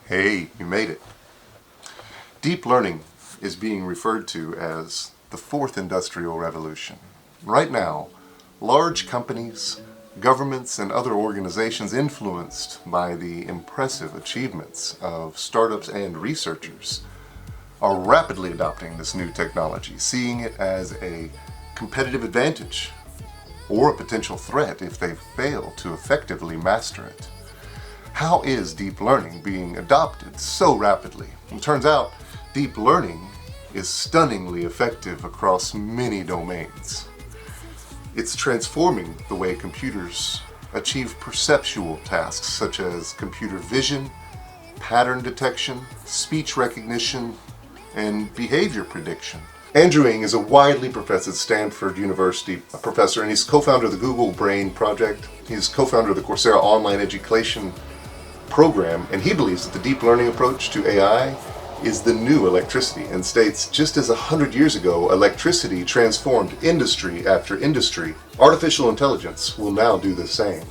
Hey, you made it. Deep learning is being referred to as the fourth industrial revolution. Right now, large companies, governments, and other organizations influenced by the impressive achievements of startups and researchers are rapidly adopting this new technology, seeing it as a competitive advantage or a potential threat if they fail to effectively master it. How is deep learning being adopted so rapidly? It turns out deep learning is stunningly effective across many domains. It's transforming the way computers achieve perceptual tasks such as computer vision, pattern detection, speech recognition, and behavior prediction. Andrew Ng is a widely professed Stanford University professor, and he's co-founder of the Google Brain project. He's co-founder of the Coursera online education program, and he believes that the deep learning approach to AI is the new electricity, and states just as 100 years ago electricity transformed industry after industry, artificial intelligence will now do the same.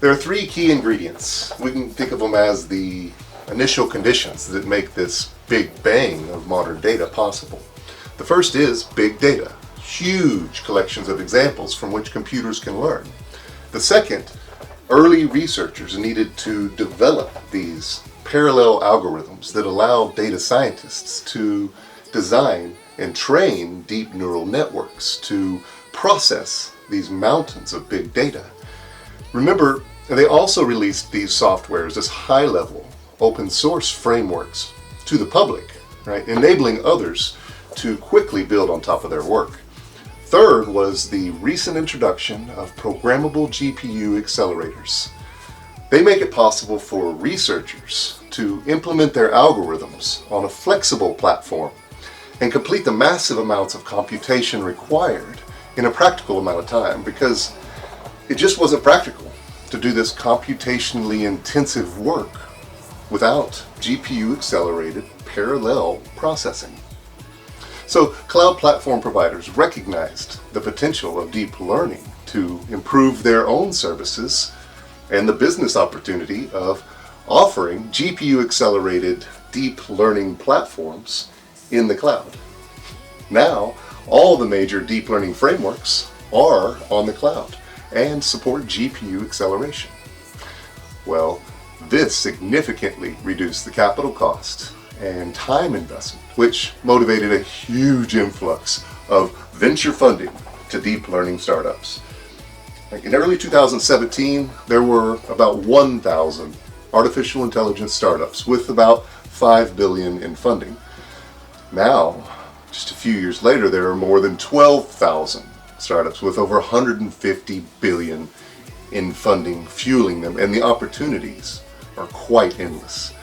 There are three key ingredients. We can think of them as the initial conditions that make this big bang of modern data possible. The first is big data, huge collections of examples from which computers can learn. The second, early researchers needed to develop these parallel algorithms that allow data scientists to design and train deep neural networks to process these mountains of big data. Remember, they also released these softwares as high-level open source frameworks to the public, right, enabling others to quickly build on top of their work. Third was the recent introduction of programmable GPU accelerators. They make it possible for researchers to implement their algorithms on a flexible platform and complete the massive amounts of computation required in a practical amount of time, because it just wasn't practical to do this computationally intensive work without GPU accelerated parallel processing. So cloud platform providers recognized the potential of deep learning to improve their own services and the business opportunity of offering GPU accelerated deep learning platforms in the cloud. Now, all the major deep learning frameworks are on the cloud and support GPU acceleration. Well, this significantly reduced the capital cost and time investment, which motivated a huge influx of venture funding to deep learning startups. In early 2017, there were about 1,000 artificial intelligence startups with about $5 billion in funding. Now, just a few years later, there are more than 12,000 startups with over $150 billion in funding fueling them, and the opportunities are quite endless.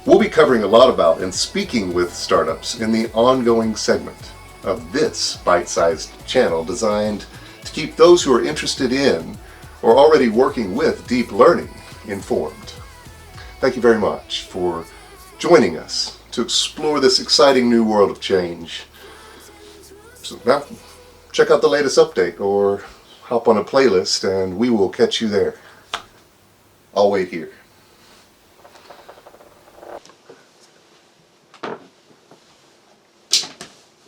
We'll be covering a lot about and speaking with startups in the ongoing segment of this bite-sized channel designed to keep those who are interested in or already working with deep learning informed. Thank you very much for joining us to explore this exciting new world of change. So now, check out the latest update or hop on a playlist and we will catch you there. I'll wait here.